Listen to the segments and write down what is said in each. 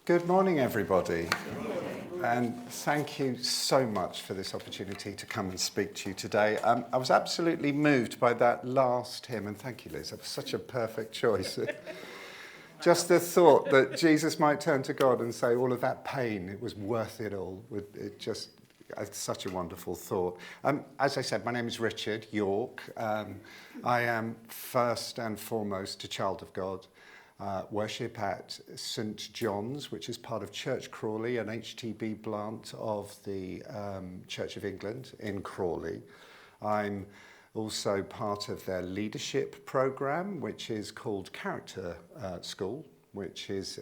Good morning, everybody. And thank you so much for this opportunity to come and speak to you today. I was absolutely moved by that last hymn, and thank you, Liz. That was such a perfect choice. Just the thought that Jesus might turn to God and say, all of that pain, it was worth it all. It's such a wonderful thought. As I said, my name is Richard York. I am first and foremost a child of God. Worship at St John's, which is part of Church Crawley, an HTB plant of the Church of England in Crawley. I'm also part of their leadership programme, which is called Character School, which is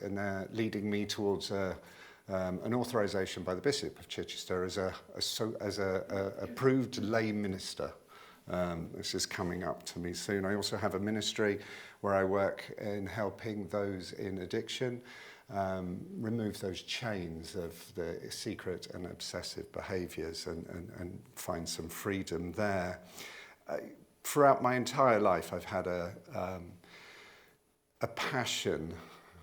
leading me towards an authorisation by the Bishop of Chichester as a approved lay minister. This is coming up to me soon. I also have a ministry where I work in helping those in addiction remove those chains of the secret and obsessive behaviours and find some freedom there. Throughout my entire life, I've had a passion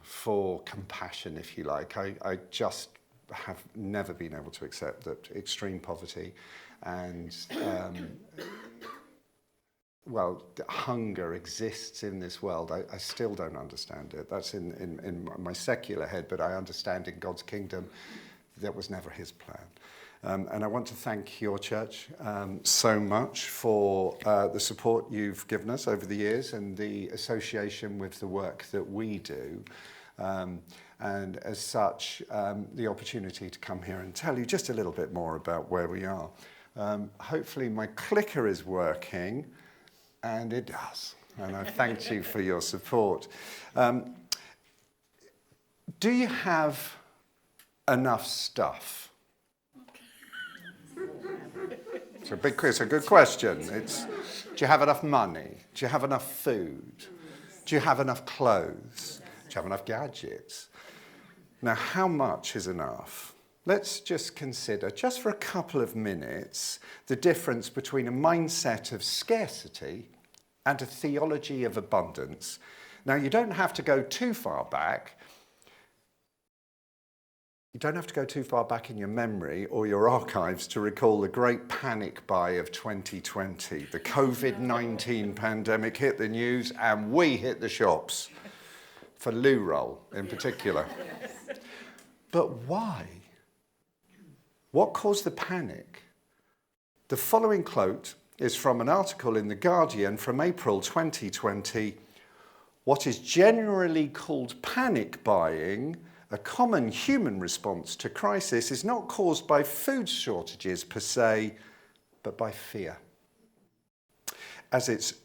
for compassion, if you like. I just have never been able to accept that extreme poverty and hunger exists in this world. I still don't understand it. That's in my secular head, but I understand in God's kingdom that was never his plan. And I want to thank your church so much for the support you've given us over the years and the association with the work that we do. And as such, the opportunity to come here and tell you just a little bit more about where we are. Hopefully my clicker is working. And it does. And I thank you for your support. Do you have enough stuff? It's a good question. Do you have enough money? Do you have enough food? Do you have enough clothes? Do you have enough gadgets? Now, how much is enough? Let's just consider, just for a couple of minutes, the difference between a mindset of scarcity and a theology of abundance. Now, you don't have to go too far back. You don't have to go too far back in your memory or your archives to recall the great panic buy of 2020. The COVID-19 pandemic hit the news and we hit the shops, for loo roll in particular. But why? What caused the panic? The following quote is from an article in The Guardian from April 2020. What is generally called panic buying, a common human response to crisis, is not caused by food shortages per se, but by fear. As it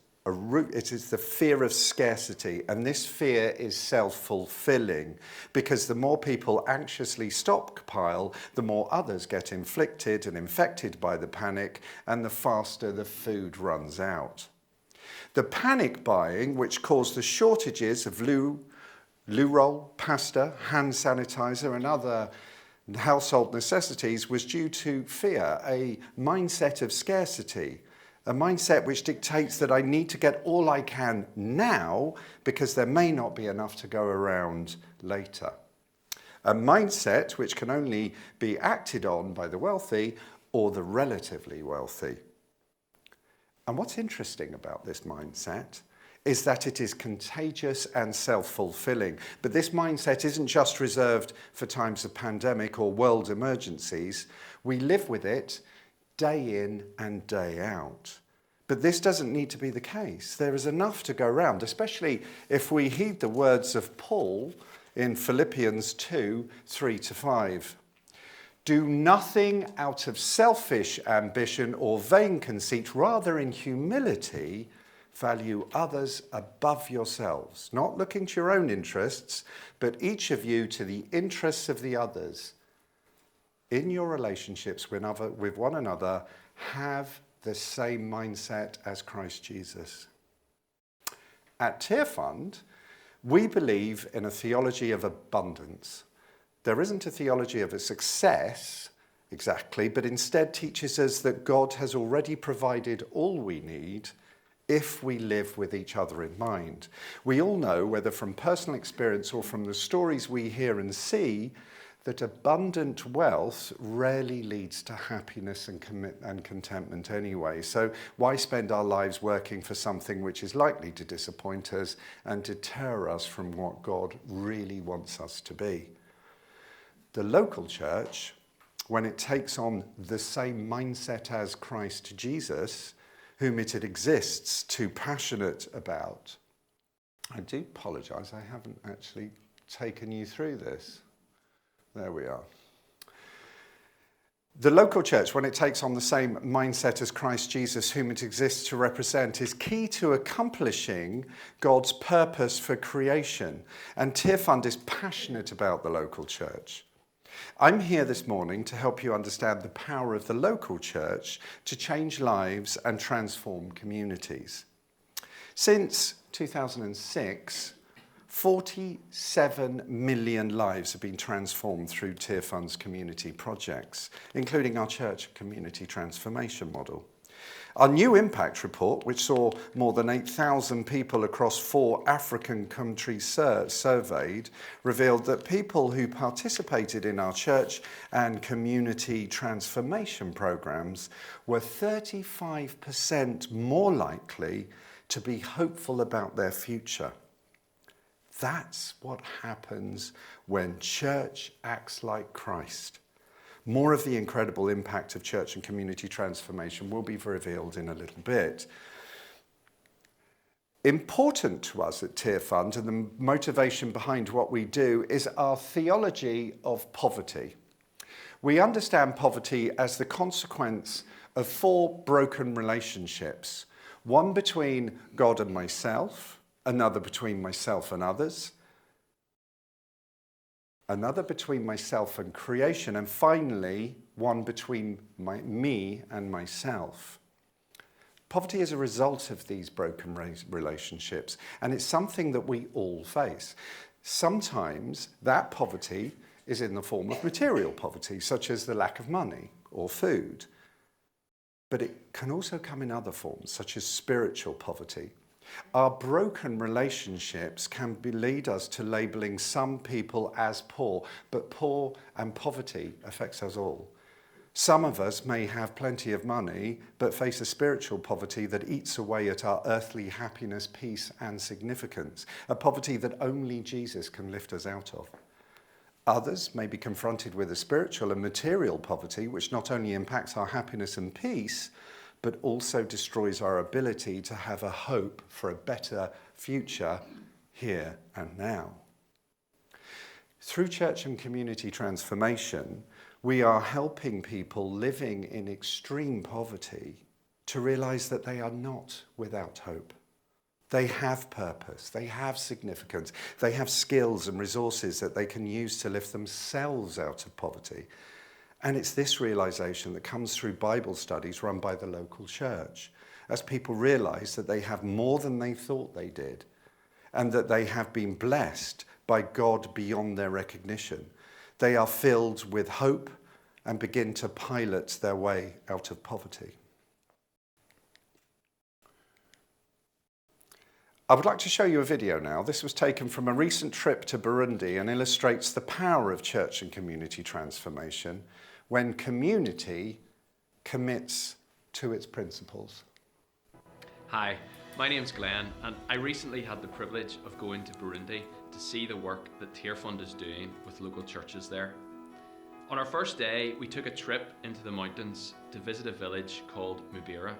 is the fear of scarcity, and this fear is self-fulfilling because the more people anxiously stockpile, the more others get inflicted and infected by the panic, and the faster the food runs out. The panic buying, which caused the shortages of loo roll, pasta, hand sanitizer, and other household necessities, was due to fear, a mindset of scarcity. A mindset which dictates that I need to get all I can now because there may not be enough to go around later. A mindset which can only be acted on by the wealthy or the relatively wealthy. And what's interesting about this mindset is that it is contagious and self-fulfilling. But this mindset isn't just reserved for times of pandemic or world emergencies. We live with it day in and day out. But this doesn't need to be the case. There is enough to go around, especially if we heed the words of Paul in Philippians 2, 3-5. Do nothing out of selfish ambition or vain conceit, rather in humility, value others above yourselves, not looking to your own interests, but each of you to the interests of the others. In your relationships with one another, have the same mindset as Christ Jesus. At Tear Fund, we believe in a theology of abundance. There isn't a theology of a success exactly, but instead teaches us that God has already provided all we need if we live with each other in mind. We all know, whether from personal experience or from the stories we hear and see, that abundant wealth rarely leads to happiness and contentment anyway. So why spend our lives working for something which is likely to disappoint us and deter us from what God really wants us to be? The local church, when it takes on the same mindset as Christ Jesus, whom it exists too passionate about. I do apologise, I haven't actually taken you through this. There we are. The local church, when it takes on the same mindset as Christ Jesus, whom it exists to represent, is key to accomplishing God's purpose for creation. And Tearfund is passionate about the local church. I'm here this morning to help you understand the power of the local church to change lives and transform communities. Since 2006, 47 million lives have been transformed through Tearfund's community projects, including our church community transformation model. Our new impact report, which saw more than 8,000 people across 4 African countries surveyed, revealed that people who participated in our church and community transformation programs were 35% more likely to be hopeful about their future. That's what happens when church acts like Christ. More of the incredible impact of church and community transformation will be revealed in a little bit. Important to us at Tearfund, and the motivation behind what we do, is our theology of poverty. We understand poverty as the consequence of 4 broken relationships. One between God and myself, another between myself and others, another between myself and creation, and finally, one between me and myself. Poverty is a result of these broken relationships, and it's something that we all face. Sometimes that poverty is in the form of material poverty, such as the lack of money or food. But it can also come in other forms, such as spiritual poverty. Our broken relationships can lead us to labeling some people as poor, but poor and poverty affects us all. Some of us may have plenty of money, but face a spiritual poverty that eats away at our earthly happiness, peace, and significance, a poverty that only Jesus can lift us out of. Others may be confronted with a spiritual and material poverty, which not only impacts our happiness and peace, but also destroys our ability to have a hope for a better future here and now. Through church and community transformation, we are helping people living in extreme poverty to realize that they are not without hope. They have purpose, they have significance, they have skills and resources that they can use to lift themselves out of poverty. And it's this realization that comes through Bible studies run by the local church, as people realize that they have more than they thought they did, and that they have been blessed by God beyond their recognition. They are filled with hope and begin to pilot their way out of poverty. I would like to show you a video now. This was taken from a recent trip to Burundi and illustrates the power of church and community transformation when community commits to its principles. Hi, my name's Glenn, and I recently had the privilege of going to Burundi to see the work that Tearfund is doing with local churches there. On our first day, we took a trip into the mountains to visit a village called Mubira.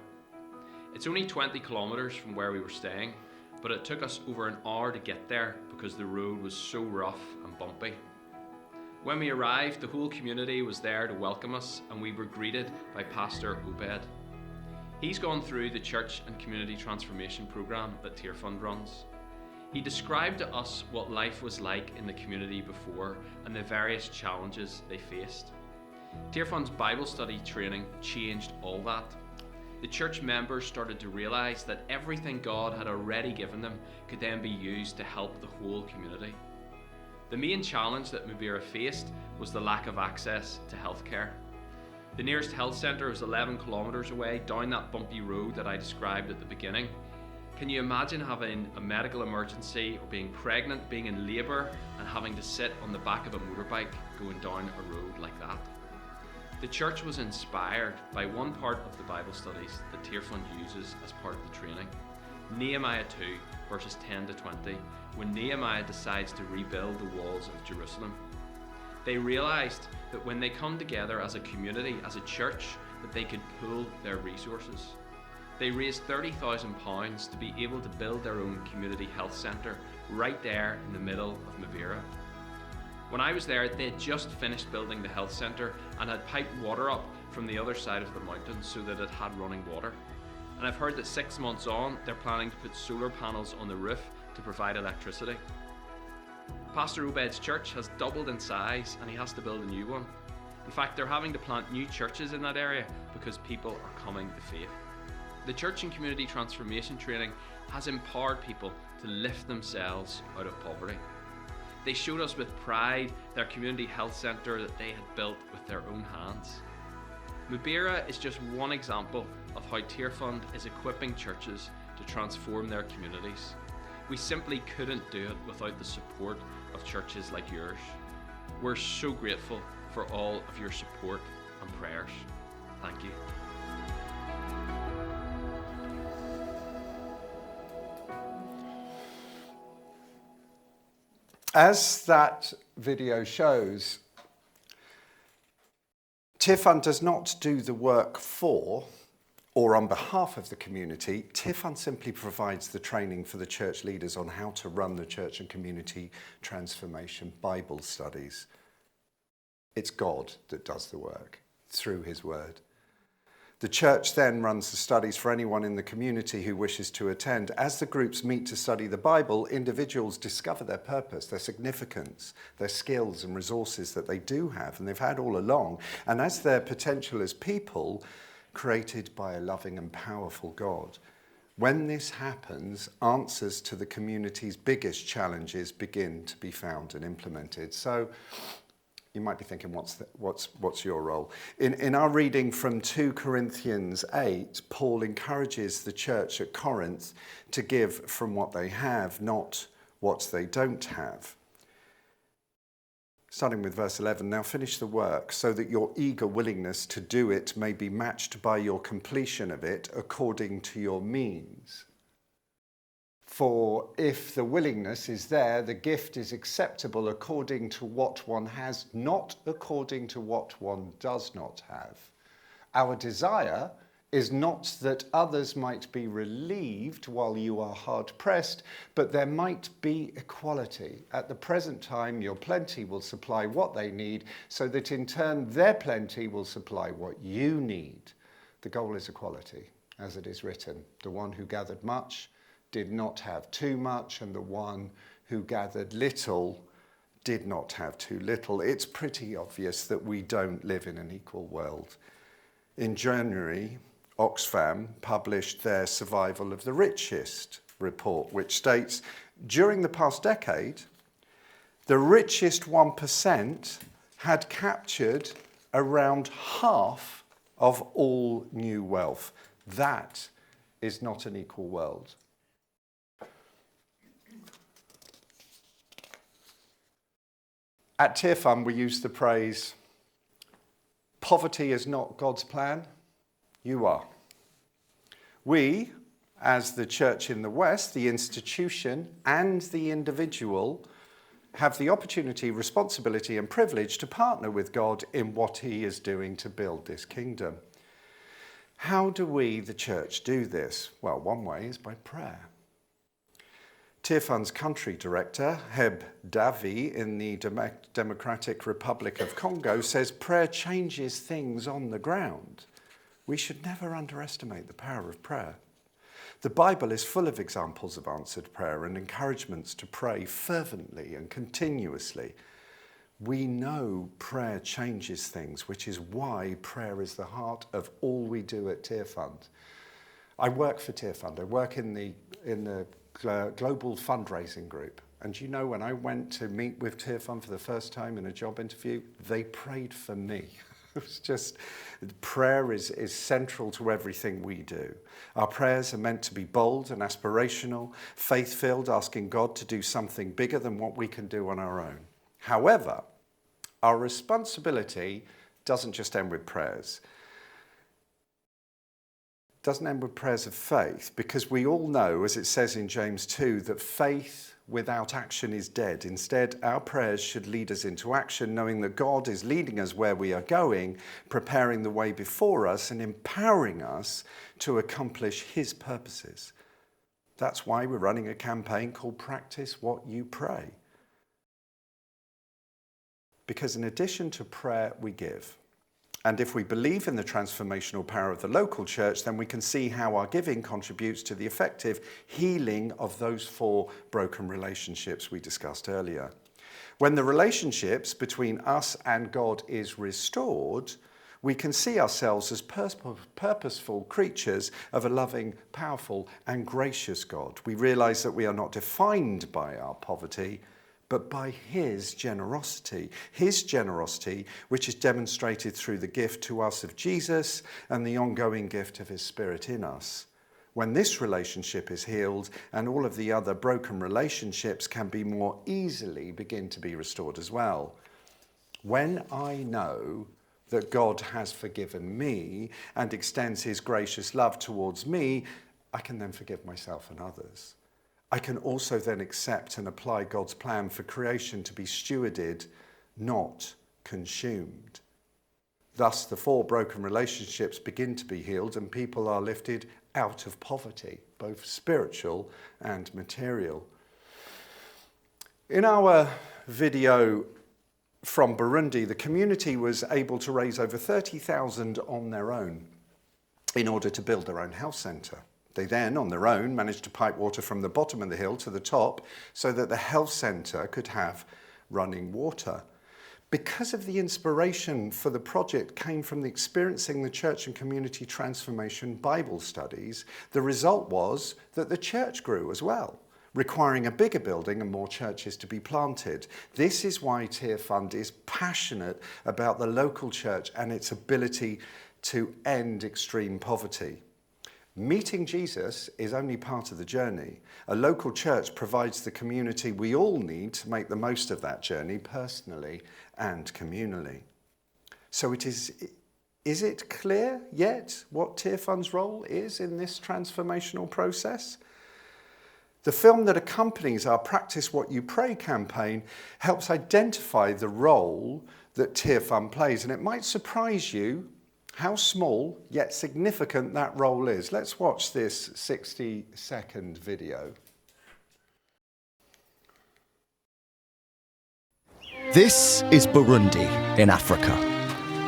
It's only 20 kilometers from where we were staying, but it took us over an hour to get there because the road was so rough and bumpy. When we arrived, the whole community was there to welcome us, and we were greeted by Pastor Obed. He's gone through the church and community transformation program that Tearfund runs. He described to us what life was like in the community before and the various challenges they faced. Tearfund's Bible study training changed all that. The church members started to realize that everything God had already given them could then be used to help the whole community. The main challenge that Mubira faced was the lack of access to healthcare. The nearest health centre was 11 kilometres away down that bumpy road that I described at the beginning, Can you imagine having a medical emergency or being pregnant, being in labour and having to sit on the back of a motorbike going down a road like that? The church was inspired by one part of the Bible studies that Tearfund uses as part of the training. Nehemiah 2 verses 10 to 20, when Nehemiah decides to rebuild the walls of Jerusalem. They realised that when they come together as a community, as a church, that they could pool their resources. They raised £30,000 to be able to build their own community health centre right there in the middle of Mabera. When I was there, they had just finished building the health centre and had piped water up from the other side of the mountain so that it had running water. And I've heard that 6 months on, they're planning to put solar panels on the roof to provide electricity. Pastor Obed's church has doubled in size and he has to build a new one. In fact, they're having to plant new churches in that area because people are coming to faith. The church and community transformation training has empowered people to lift themselves out of poverty. They showed us with pride their community health centre that they had built with their own hands. Mabera is just one example of how Tearfund is equipping churches to transform their communities. We simply couldn't do it without the support of churches like yours. We're so grateful for all of your support and prayers. Thank you. As that video shows, Tearfund does not do the work for or on behalf of the community. Tearfund simply provides the training for the church leaders on how to run the church and community transformation Bible studies. It's God that does the work through his word. The church then runs the studies for anyone in the community who wishes to attend. As the groups meet to study the Bible, individuals discover their purpose, their significance, their skills and resources that they do have and they've had all along, and as their potential as people created by a loving and powerful God. When this happens, answers to the community's biggest challenges begin to be found and implemented. So you might be thinking, what's your role? In our reading from 2 Corinthians 8, Paul encourages the church at Corinth to give from what they have, not what they don't have. Starting with verse 11, now finish the work so that your eager willingness to do it may be matched by your completion of it according to your means. For if the willingness is there, the gift is acceptable according to what one has, not according to what one does not have. Our desire is not that others might be relieved while you are hard pressed, but there might be equality. At the present time, your plenty will supply what they need, so that in turn their plenty will supply what you need. The goal is equality, as it is written, the one who gathered much did not have too much, and the one who gathered little did not have too little. It's pretty obvious that we don't live in an equal world. In January, Oxfam published their Survival of the Richest report, which states, during the past decade, the richest 1% had captured around half of all new wealth. That is not an equal world. At Tearfund, we use the phrase, poverty is not God's plan, you are. We, as the church in the West, the institution and the individual, have the opportunity, responsibility and privilege to partner with God in what he is doing to build this kingdom. How do we, the church, do this? Well, one way is by prayer. Tearfund's country director, Heb Davi, in the Democratic Republic of Congo, says prayer changes things on the ground. We should never underestimate the power of prayer. The Bible is full of examples of answered prayer and encouragements to pray fervently and continuously. We know prayer changes things, which is why prayer is the heart of all we do at Tearfund. I work for Tearfund. I work in the global fundraising group. And you know, when I went to meet with Tearfund for the first time in a job interview, they prayed for me. It's just, prayer is central to everything we do. Our prayers are meant to be bold and aspirational, faith-filled, asking God to do something bigger than what we can do on our own. However, our responsibility doesn't just end with prayers. It doesn't end with prayers of faith, because we all know, as it says in James 2, that faith without action is dead. Instead, our prayers should lead us into action, knowing that God is leading us where we are going, preparing the way before us, and empowering us to accomplish his purposes. That's why we're running a campaign called Practice What You Pray. Because in addition to prayer, we give. And if we believe in the transformational power of the local church, then we can see how our giving contributes to the effective healing of those 4 broken relationships we discussed earlier. When the relationships between us and God is restored, we can see ourselves as purposeful creatures of a loving, powerful, and gracious God. We realize that we are not defined by our poverty, but by his generosity which is demonstrated through the gift to us of Jesus and the ongoing gift of his Spirit in us. When this relationship is healed, and all of the other broken relationships can be more easily begin to be restored as well. When I know that God has forgiven me and extends his gracious love towards me, I can then forgive myself and others. I can also then accept and apply God's plan for creation to be stewarded, not consumed. Thus, the 4 broken relationships begin to be healed, and people are lifted out of poverty, both spiritual and material. In our video from Burundi, the community was able to raise over 30,000 on their own in order to build their own health centre. They then, on their own, managed to pipe water from the bottom of the hill to the top so that the health centre could have running water. Because of the inspiration for the project came from the Experiencing the Church and Community Transformation Bible studies, the result was that the church grew as well, requiring a bigger building and more churches to be planted. This is why Tearfund is passionate about the local church and its ability to end extreme poverty. Meeting Jesus is only part of the journey. A local church provides the community we all need to make the most of that journey personally and communally. So is it clear yet what Tearfund's role is in this transformational process? The film that accompanies our Practice What You Pray campaign helps identify the role that Tearfund plays, and it might surprise you how small yet significant that role is. Let's watch this 60-second video. This is Burundi in Africa.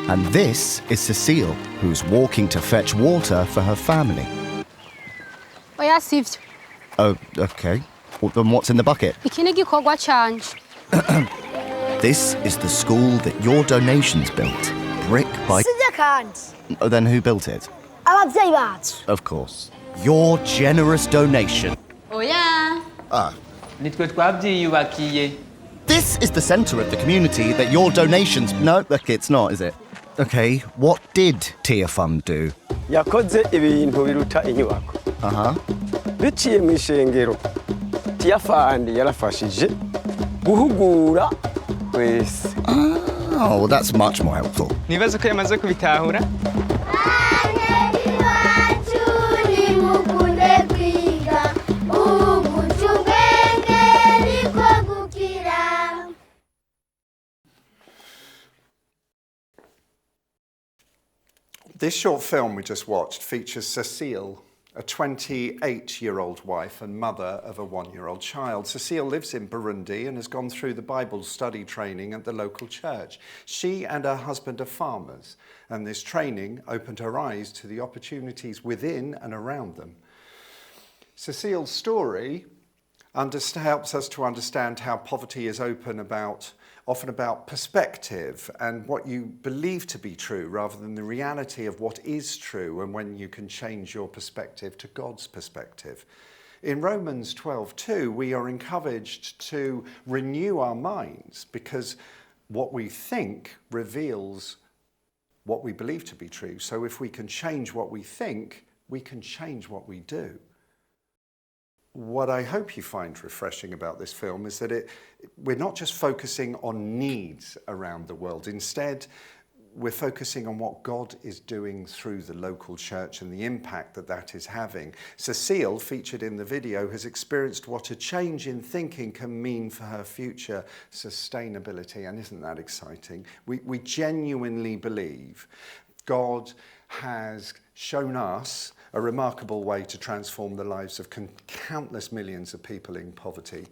And this is Cecile, who's walking to fetch water for her family. Oya sivyo. Oh, okay. Well, then what's in the bucket? Iki ni igikorwa canje. This is the school that your donations built, brick by... Sijya kandi. Oh, then who built it? Abavyeyi bacu. Of course. Your generous donation. Oya. Nitwe twavyiyubakiye. This is the centre of the community that your donations... No, look, it's not, is it? Okay, what did Tearfund do? Yakoze ibintu biruta inyubako. Biciye mu ishengero. Tearfund yarafashije guhugura wese. Oh, well, that's much more helpful. Nibaza ko yamaze kubitahura. This short film we just watched features Cecile, a 28-year-old wife and mother of a 1-year-old child. Cecile lives in Burundi and has gone through the Bible study training at the local church. She and her husband are farmers, and this training opened her eyes to the opportunities within and around them. Cecile's story helps us to understand how poverty is often about perspective and what you believe to be true rather than the reality of what is true, and when you can change your perspective to God's perspective. In Romans 12:2, we are encouraged to renew our minds because what we think reveals what we believe to be true. So if we can change what we think, we can change what we do. What I hope you find refreshing about this film is that we're not just focusing on needs around the world. Instead, we're focusing on what God is doing through the local church and the impact that that is having. Cecile, featured in the video, has experienced what a change in thinking can mean for her future sustainability. And isn't that exciting? We genuinely believe God has shown us a remarkable way to transform the lives of countless millions of people in poverty.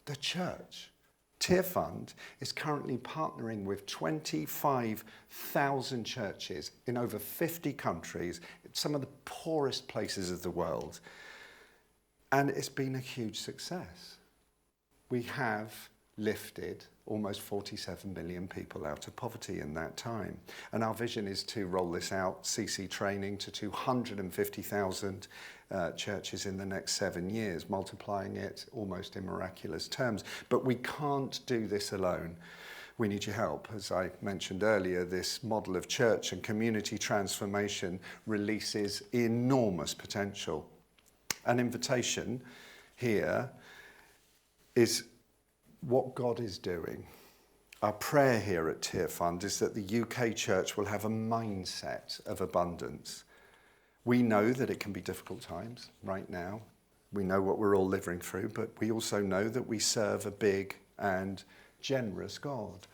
The church. Tearfund is currently partnering with 25,000 churches in over 50 countries, some of the poorest places of the world. And it's been a huge success. We have lifted almost 47 million people out of poverty in that time. And our vision is to roll this out, CC training, to 250,000 churches in the next 7 years, multiplying it almost in miraculous terms. But we can't do this alone. We need your help. As I mentioned earlier, this model of church and community transformation releases enormous potential. An invitation here is what God is doing. Our prayer here at Tearfund is that the UK church will have a mindset of abundance. We know that it can be difficult times right now. We know what we're all living through, but we also know that we serve a big and generous God.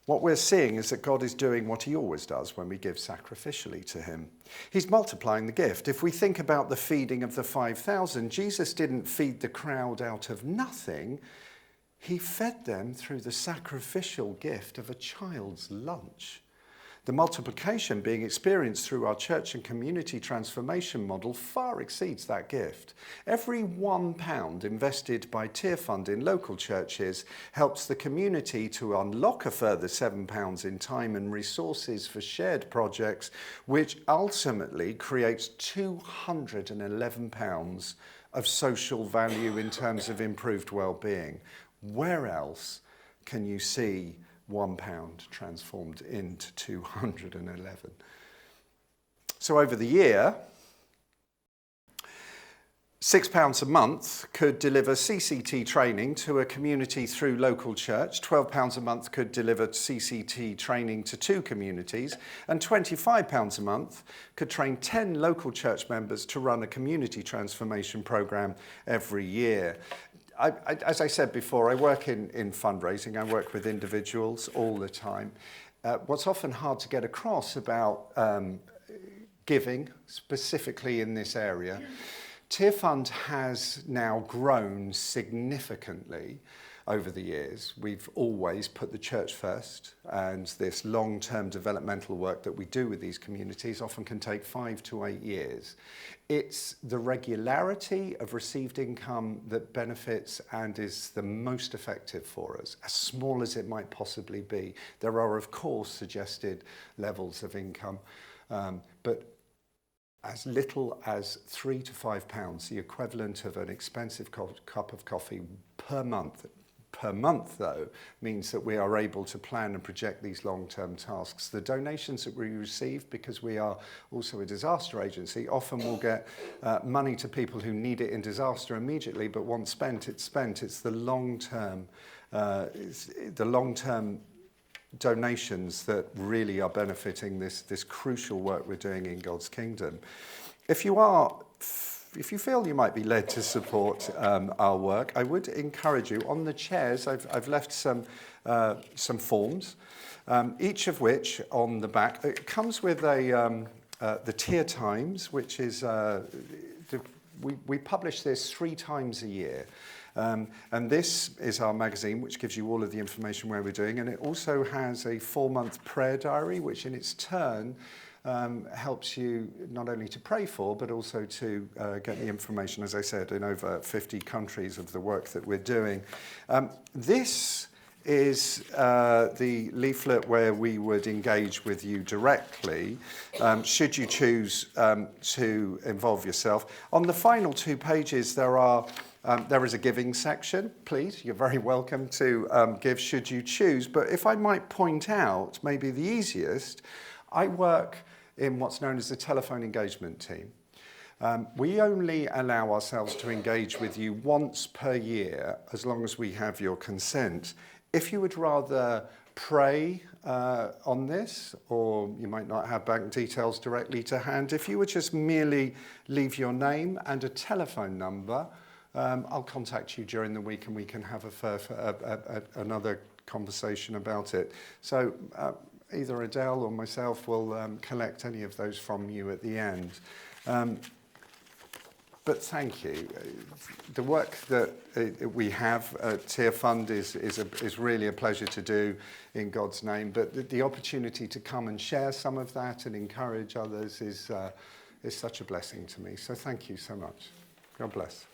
What we're seeing is that God is doing what he always does when we give sacrificially to him. He's multiplying the gift. If we think about the feeding of the 5,000, Jesus didn't feed the crowd out of nothing. He fed them through the sacrificial gift of a child's lunch. The multiplication being experienced through our church and community transformation model far exceeds that gift. Every £1 invested by Tearfund in local churches helps the community to unlock a further £7 in time and resources for shared projects, which ultimately creates £211 of social value in terms of improved well-being. Where else can you see £1 transformed into 211? So over the year, £6 a month could deliver CCT training to a community through local church, £12 a month could deliver CCT training to 2 communities, and £25 a month could train 10 local church members to run a community transformation programme every year. As I said before, I work in fundraising. I work with individuals all the time. What's often hard to get across about giving, specifically in this area, Tearfund has now grown significantly over the years. We've always put the church first, and this long-term developmental work that we do with these communities often can take 5 to 8 years. It's the regularity of received income that benefits and is the most effective for us, as small as it might possibly be. There are, of course, suggested levels of income, but as little as £3 to £5, the equivalent of an expensive cup of coffee per month. Per month, though, means that we are able to plan and project these long-term tasks. The donations that we receive, because we are also a disaster agency, often will get money to people who need it in disaster immediately, but once spent, it's spent. It's the long-term donations that really are benefiting this crucial work we're doing in God's kingdom. If you feel you might be led to support our work, I would encourage you. On the chairs, I've left some forms, each of which on the back, it comes with the Tear Times, which is, we publish this 3 times a year. And this is our magazine, which gives you all of the information where we're doing. And it also has a 4-month prayer diary, which in its turn helps you not only to pray for, but also to get the information, as I said, in over 50 countries of the work that we're doing. This is the leaflet where we would engage with you directly, should you choose to involve yourself. On the final 2 pages, there are There is a giving section, please. You're very welcome to give should you choose. But if I might point out, maybe the easiest, I work in what's known as the telephone engagement team. We only allow ourselves to engage with you once per year, as long as we have your consent. If you would rather pray on this, or you might not have bank details directly to hand, if you would just merely leave your name and a telephone number, I'll contact you during the week and we can have another conversation about it. So either Adele or myself will collect any of those from you at the end. But thank you. The work that we have at Tearfund is really a pleasure to do in God's name. But the opportunity to come and share some of that and encourage others is such a blessing to me. So thank you so much. God bless.